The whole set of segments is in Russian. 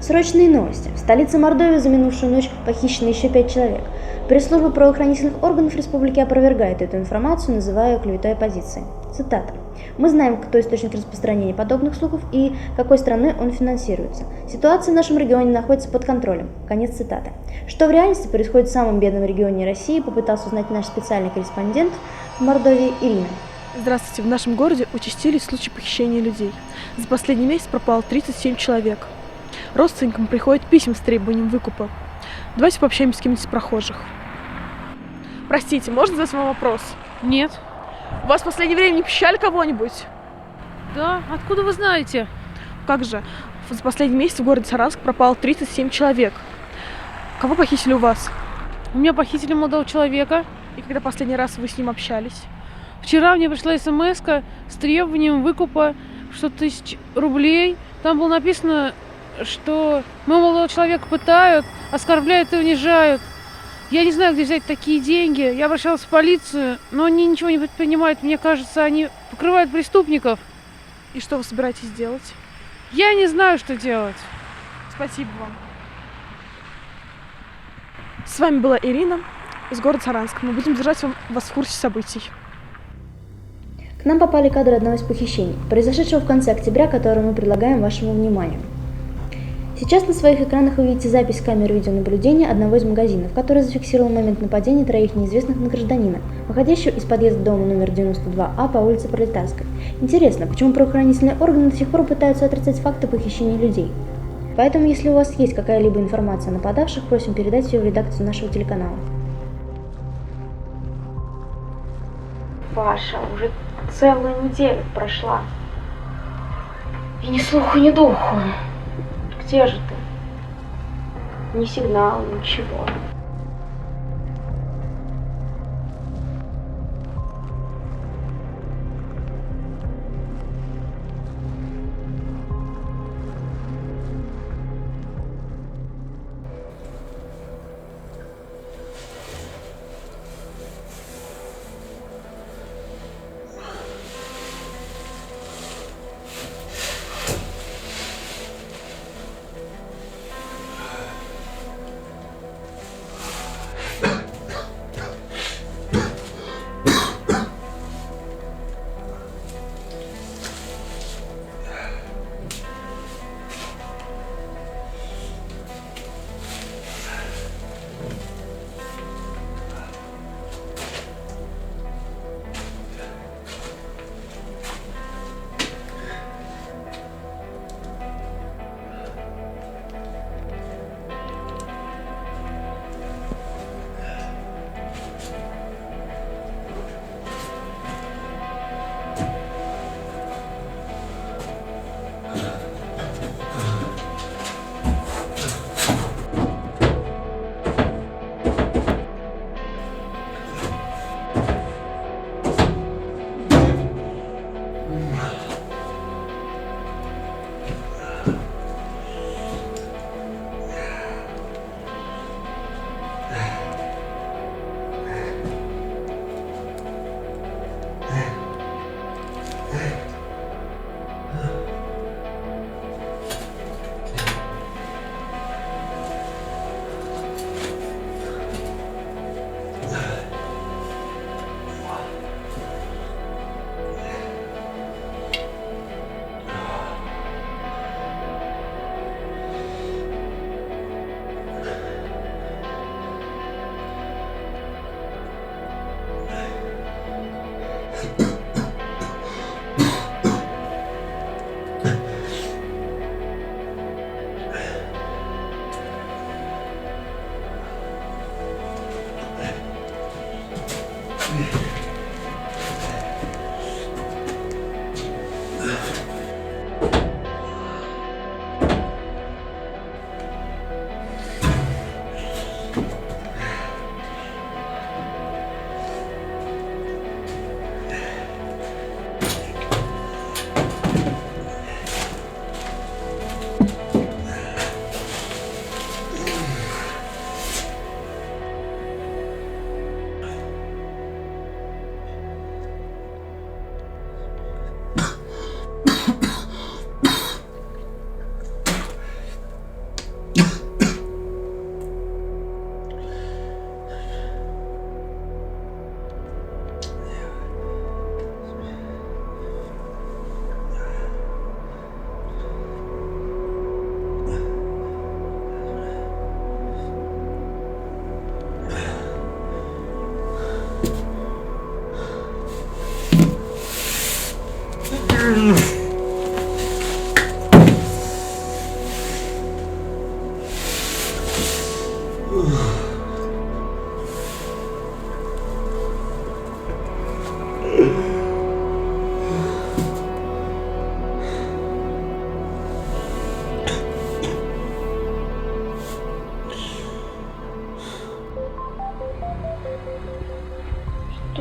Срочные новости. В столице Мордовии за минувшую ночь похищено еще 5 человек. Пресс-служба правоохранительных органов республики опровергает эту информацию, называя ее клеветой оппозиции. Цитата. «Мы знаем, кто источник распространения подобных слухов и какой страной он финансируется. Ситуация в нашем регионе находится под контролем». Конец цитаты. Что в реальности происходит в самом бедном регионе России, попытался узнать наш специальный корреспондент в Мордовии Ирина. Здравствуйте. В нашем городе участились случаи похищения людей. За последний месяц пропало 37 человек. Родственникам приходят письма с требованием выкупа. Давайте пообщаемся с кем-нибудь из прохожих. Простите, можно задать вам вопрос? Нет. У вас в последнее время не похищали кого-нибудь? Да, откуда вы знаете? Как же? За последний месяц в городе Саранск пропало 37 человек. Кого похитили у вас? У меня похитили молодого человека. И когда последний раз вы с ним общались? Вчера мне пришла смс-ка с требованием выкупа 100 тысяч рублей. Там было написано, что моего молодого человека пытают, оскорбляют и унижают. Я не знаю, где взять такие деньги. Я обращалась в полицию, но они ничего не предпринимают. Мне кажется, они покрывают преступников. И что вы собираетесь делать? Я не знаю, что делать. Спасибо вам. С вами была Ирина из города Саранска. Мы будем держать вас в курсе событий. К нам попали кадры одного из похищений, произошедшего в конце октября, которое мы предлагаем вашему вниманию. Сейчас на своих экранах вы видите запись с камеры видеонаблюдения одного из магазинов, который зафиксировал момент нападения троих неизвестных на гражданина, выходящего из подъезда дома номер 92А по улице Пролетарской. Интересно, почему правоохранительные органы до сих пор пытаются отрицать факты похищения людей? Поэтому, если у вас есть какая-либо информация о нападавших, просим передать ее в редакцию нашего телеканала. Паша, уже целая неделя прошла. И ни слуху, ни духу. Где же ты? Ни сигнала, ничего. Что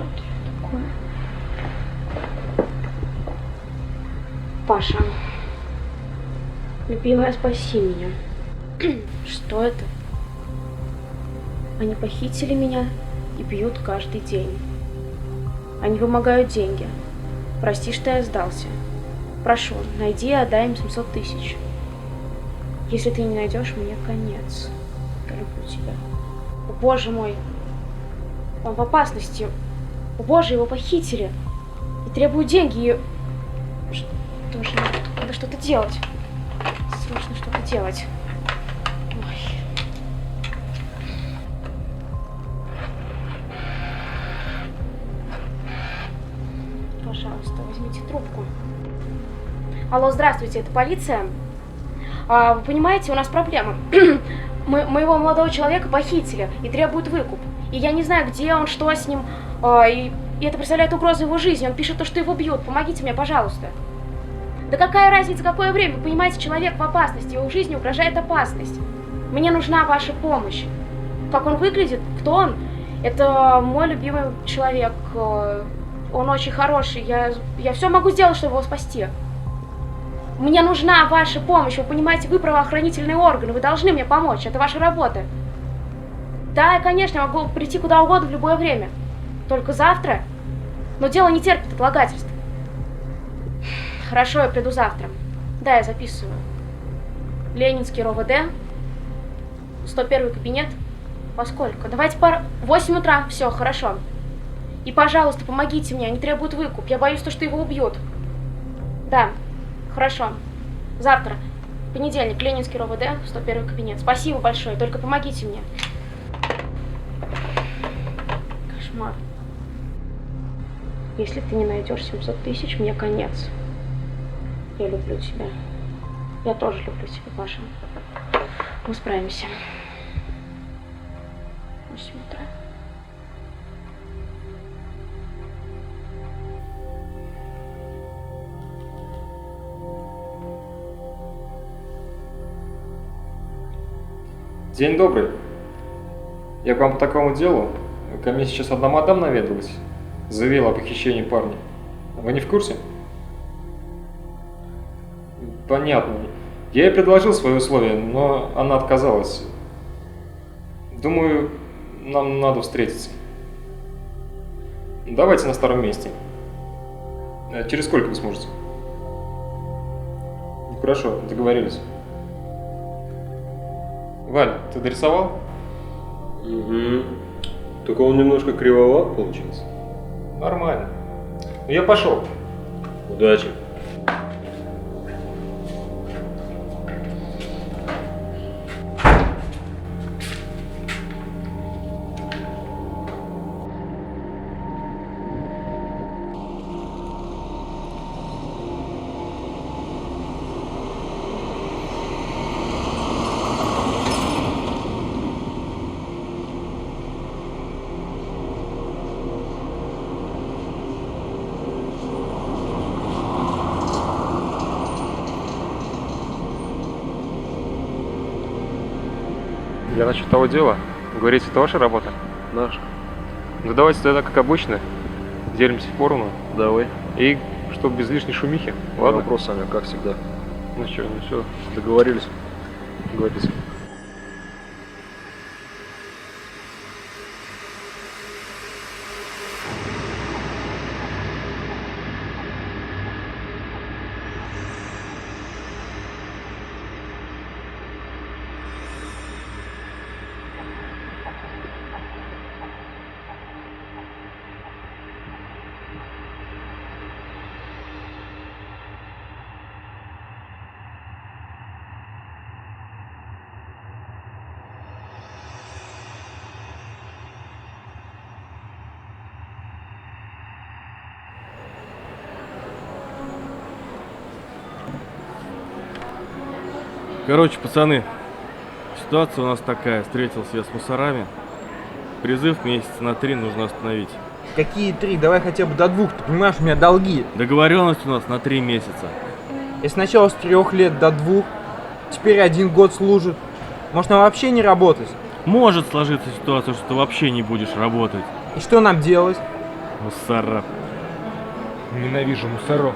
это такое? Паша, любимая, спаси меня. Что это? Они похитили меня и бьют каждый день. Они вымогают деньги. Прости, что я сдался. Прошу, найди и отдай им 700 тысяч. Если ты не найдешь, мне конец. Я люблю тебя. О, боже мой, он в опасности. О, боже, его похитили. И требуют деньги. И... Что же, надо что-то делать. Срочно что-то делать. Ой. Пожалуйста, возьмите трубку. Алло, здравствуйте, это полиция? Вы понимаете, у нас проблема. Моего молодого человека похитили и требуют выкуп. И я не знаю, где он, что с ним. И это представляет угрозу его жизни. Он пишет, что его бьют. Помогите мне, пожалуйста. Да какая разница, какое время? Вы понимаете, человек в опасности, его жизни угрожает опасность. Мне нужна ваша помощь. Как он выглядит, кто он? Это мой любимый человек. Он очень хороший. Я все могу сделать, чтобы его спасти. Мне нужна ваша помощь. Вы понимаете, вы правоохранительные органы. Вы должны мне помочь. Это ваша работа. Да, конечно, я могу прийти куда угодно в любое время. Только завтра. Но дело не терпит отлагательств. Хорошо, я приду завтра. Да, я записываю. Ленинский РОВД. 101 кабинет. Во сколько? Давайте 8 утра. Все, хорошо. И, пожалуйста, помогите мне. Они требуют выкуп. Я боюсь, что его убьют. Да, хорошо. Завтра. Понедельник. Ленинский РОВД. 101 кабинет. Спасибо большое. Только помогите мне. Кошмар. Если ты не найдешь 700 тысяч, мне конец. Я люблю тебя. Я тоже люблю тебя, Паша. Мы справимся. 8 утра. День добрый. Я к вам по такому делу. Ко мне сейчас одна мадам наведалась. Заявила о похищении парня. Вы не в курсе? Понятно. Я ей предложил свои условия, но она отказалась. Думаю, нам надо встретиться. Давайте на старом месте. Через сколько вы сможете? Хорошо, договорились. Валь, ты дорисовал? Угу. Только он немножко кривоват получился. Нормально. Ну, я пошел. Удачи. Я насчет того дела. Говорите, это ваша работа? Наш. Ну давайте тогда, как обычно, делимся поровну. Давай. И чтобы без лишней шумихи. Ладно? Ладно? Вопросами, как всегда. Ну что, Договорились. договорились. Короче, пацаны, Ситуация у нас такая. Встретился я с мусорами. Призыв месяца на 3 нужно остановить. Какие 3? Давай хотя бы до 2, ты понимаешь, у меня долги. Договоренность у нас на 3 месяца. И сначала с 3 лет до 2, теперь 1 год служит. Может, нам вообще не работать? Может сложиться ситуация, что ты вообще не будешь работать. И что нам делать? Мусора. Ненавижу мусоров.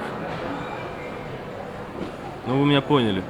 Ну вы меня поняли.